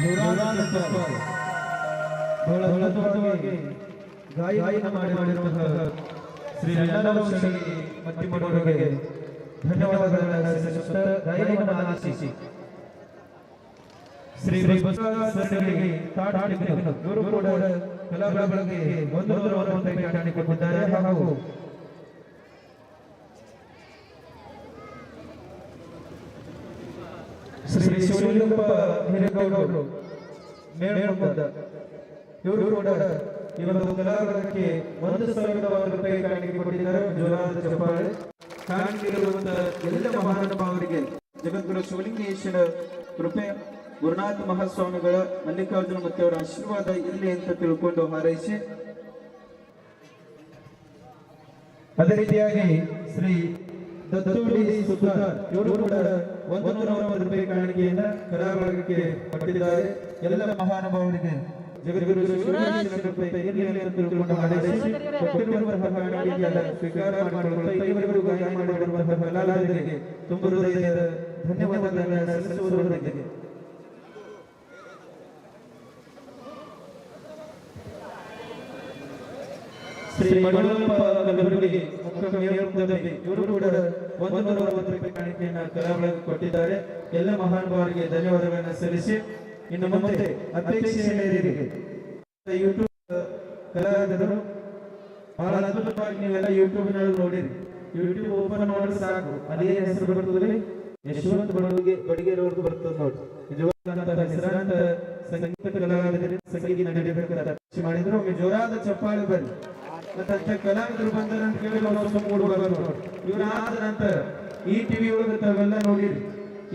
ಯುವರಾಜ ಚಪ್ಪಾಳೆ ಬಹಳ ಅದ್ಭುತವಾಗಿ ಗಾಯನ ಮಾಡಿರುವಂತಹ ಶ್ರೀ ರಂಗನಾಥ್ ಮತ್ತಿಮಡವರಿಗೆ ಧನ್ಯವಾದಗಳನ್ನು ಸಲ್ಲಿಸುತ್ತಾ ಗಾಯನವನ್ನು ಆಲಿಸಿ ಶ್ರೀ ಬಸವರಾಜರಿಗೆ ತಾಟಾಡಿದರು ಇವರು ಕೂಡ ಕಲಾವಿದರಿಗೆ 101 ರೂಪಾಯಿ ಕೊಟ್ಟಿದ್ದಾರೆ ಹಾಗೂ ಶ್ರೀ ಶಿವಲಿಂಗಪ್ಪ ಹಿರೇಗೌಡರು ಮೇಲ್ಮುಖದ ಇವರು ಕೂಡ ಈ ಒಂದು ಕಲಾವಿದರಿಗೆ 1,000 ರೂಪಾಯಿ ಕಾಣಿಕೆ ಕೊಟ್ಟಿದ್ದಾರೆ. ಜೋರಾದ ಚಪ್ಪಾಳೆ. ಕಾಣಿಕೆಯಿರುವಂತಹ ಎಲ್ಲ ಮಹಾನುಭಾವರಿಗೆ ಜಗದ್ಗುರು ಶಿವಲಿಂಗೇಶ್ವರ ಕೃಪೆ, ಗುರುನಾಥ ಮಹಾಸ್ವಾಮಿಗಳ, ಮಲ್ಲಿಕಾರ್ಜುನ ಮತ್ತು ಅವರ ಆಶೀರ್ವಾದ ಇರಲಿ ಅಂತ ತಿಳ್ಕೊಂಡು ಹಾರೈಸಿ, ಅದೇ ರೀತಿಯಾಗಿ ಶ್ರೀ ದತ್ತೂಡಿ ಸುಧಾರ್ ಇವರು ಕೂಡ 101 ರೂಪಾಯಿ ಕಾಣಿಕೆಯನ್ನ ಕಲಾವಿದರಿಗೆ ಕೊಟ್ಟಿದ್ದಾರೆ. ಎಲ್ಲ ಮಹಾನುಭಾವರಿಗೆ ಜಗದ್ಗುರು ಶಿವಲಿಂಗೇಶ್ವರ ಕೃಪೆ ಇರಲಿ ಅಂತ ತಿಳ್ಕೊಂಡು ಹಾರೈಸಿ ಕೊಟ್ಟಿರುವಂತಹ ಕಾಣಿಕೆಯನ್ನು ಸ್ವೀಕಾರ ಮಾಡಿಕೊಳ್ಳುತ್ತಾ ಇವರಿಗೂ ಗಾಯ ಮಾಡಿರುವಂತಹ ಕಲಾವಿದರಿಗೆ ತುಂಬ ಹೃದಯದ ಧನ್ಯವಾದಗಳನ್ನು ಸಲ್ಲಿಸುವುದರೊಂದಿಗೆ ಶ್ರೀ ಮಡಲಪ್ಪ ಕಲಬುರ್ಗಿ ಮುಖ್ಯ ಮೇಲ್ಮುಖದಲ್ಲಿ ಇವರು ಕೂಡ 101 ರೂಪಾಯಿ ಕಾಣಿಕೆಯನ್ನು ಕಲಾವಿದರಿಗೆ ಕೊಟ್ಟಿದ್ದಾರೆ. ಎಲ್ಲ ಮಹಾನುಭಾವರಿಗೆ ಧನ್ಯವಾದಗಳನ್ನು ಸಲ್ಲಿಸಿ ಇನ್ನು ಮುಂದೆ ಅಧ್ಯಕ್ಷರಿಗೆ ಯೂಟ್ಯೂಬ್ ಕಲಾವಿದರು ಬಹಳ ಅದ್ಭುತವಾಗಿ ನೀವೆಲ್ಲ ಯೂಟ್ಯೂಬ್ ನಲ್ಲಿ ನೋಡಿರಿ. ಯೂಟ್ಯೂಬ್ ಓಪನ್ ಮಾಡಿದ್ರೆ ಸಾಕು, ಅದೇ ಹೆಸರು ಬರ್ತದೆ, ಯಶವಂತ ಬಡಿಗೇರವ್ರದ್ದು ಬರ್ತದೆ ನೋಡಿ. ನಿಜವಾದ ಹೆಸರಾಂತ ಸಂಗೀತ ಕಲಾವಿದರಿಗೆ ಸಂಗೀತ ನಡೀಬೇಕಾದ ಮಾಡಿದ್ರು. ಒಮ್ಮೆ ಜೋರಾದ ಚಪ್ಪಾಳೆ ಬನ್ನಿ. ಮತ್ತೆ ಕಲಾವಿದರು ಬಂದರ ಅಂತ ಕೇಳಿ ಇವರಾದ ನಂತರ ಈ ಟಿವಿ ಒಳಗೆ ತಾವೆಲ್ಲ ನೋಡಿರಿ.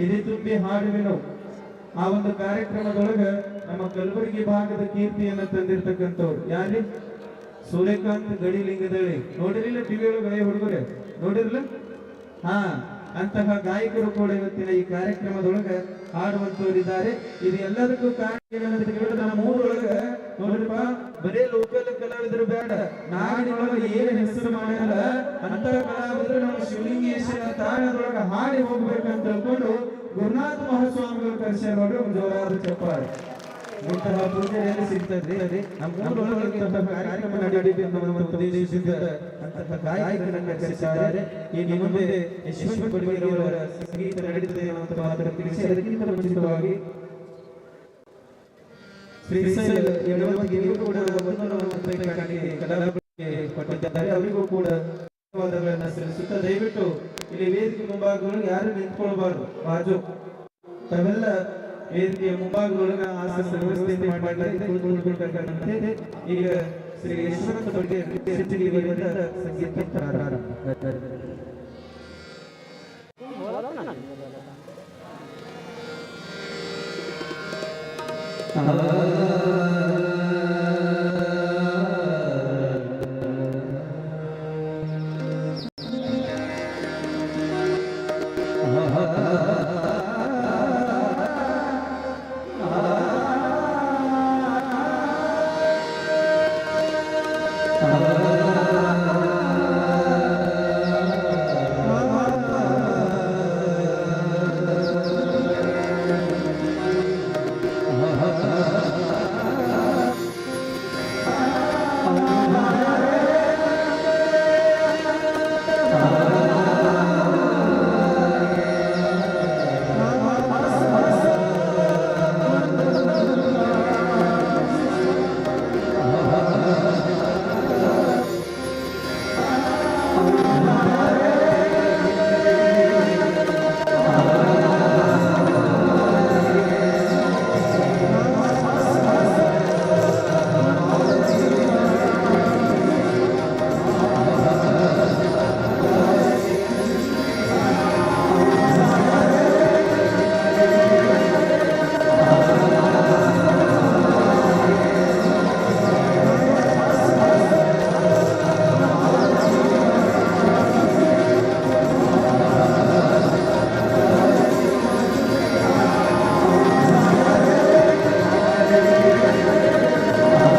ಇದೇ ತುಂಬಿ ಹಾಡುವೆ ನಾವು ಆ ಒಂದು ಕಾರ್ಯಕ್ರಮದೊಳಗ ನಮ್ಮ ಕಲಬುರಗಿ ಭಾಗದ ಕೀರ್ತಿಯನ್ನ ತಂದಿರ್ತಕ್ಕಂಥವ್ರು ಯಾರಿ? ಸೂರ್ಯಕಾಂತ್ ಗಡಿಲಿಂಗದಳ್ಳಿ. ನೋಡಿರಲಿಲ್ಲ ಟಿವಿ ಒಳಗೆ ಹುಡುಗರೆ ನೋಡಿರ್ಲಿಲ್ಲ? ಹಾ, ಅಂತಹ ಗಾಯಕರು ಕೂಡ ಇವತ್ತಿನ ಈ ಕಾರ್ಯಕ್ರಮದೊಳಗ ಹಾಡುವಂತವರಿದ್ದಾರೆ. ಇದು ಎಲ್ಲದಕ್ಕೂ ಕಾರಣ ಏನಂತ ಕೇಳಿದ್ರೆ ನಮ್ಮ ಊರೊಳಗ ನೋಡ್ರಿಪ್ಪ, ಬರೇ ಲೋಕಲ್ ಕಲಾವಿದರು ಬೇಡ, ನಾಡಿನೊಳಗ ಏನು ಹೆಸರು ಮಾಡಲ್ಲ ಅಂತ ಕಲಾವಿದರು ನಮ್ಮ ಶಿವಲಿಂಗೇಶ್ವರ ತಾಣದೊಳಗ ಹಾಡಿ ಹೋಗ್ಬೇಕಂತ ತಿಳ್ಕೊಂಡು ಗುರುನಾಥ ಮಹಾಸ್ವಾಮಿಗಳು ಕರೆಸ್ಯಾರ ನೋಡ್ರಿ. ಒಂದು ಜೋರಾದ ಚಪ್ಪಾಳೆ. ಇಂತಹ ಪೂಜೆ ಎಲ್ಲಿ ಸಿಗ್ತದೆ? ನಮ್ಮ ಊರೊಳಗೆ ಕಾರ್ಯಕ್ರಮ ನಡೆಯಬೇಕು ಅನ್ನುವ ಉದ್ದೇಶದಿಂದ ಅಂತಹ ಗಾಯಕರನ್ನ ಕರೆಸಿದ್ದಾರೆ. ಈ ಮುಂದೆ ಯಶವಂತ ಬಡಿಗೇರವರ ಸಂಗೀತ ನಡೆಯುತ್ತದೆ ಅಂತ ಮಾತ್ರ ತಿಳಿಸಿ, ಅದಕ್ಕಿಂತ ಮುಂಚಿತವಾಗಿ ಶ್ರೀಶೈಲ ಯಡವತ್ತಿಗೆ ಇವರು ಕೂಡ 101 ರೂಪಾಯಿ ಕಾಣಿಕೆ ಕಲಾವಿದರಿಗೆ ಕೊಟ್ಟಿದ್ದಾರೆ. ಅವರಿಗೂ ಕೂಡ ಧನ್ಯವಾದಗಳನ್ನು ಸಲ್ಲಿಸುತ್ತಾ ದಯವಿಟ್ಟು ಇಲ್ಲಿ ವೇದಿಕೆ ಮುಂಭಾಗದೊಳಗೆ ಯಾರು ನಿಂತ್ಕೊಳ್ಬಾರ್ದು. ಬಾಜು ತಾವೆಲ್ಲ ವೇದಿಕೆಯ ಮುಂಭಾಗದೊಳಗೆ ಆಸನ ವ್ಯವಸ್ಥೆ ಮಾಡಲಾಗಿದೆ. ಈಗ ಶ್ರೀ ಯಶವಂತ ಬಡಿಗೇರ ಸಂಗೀತ ಪ್ರಾರಂಭ. Ah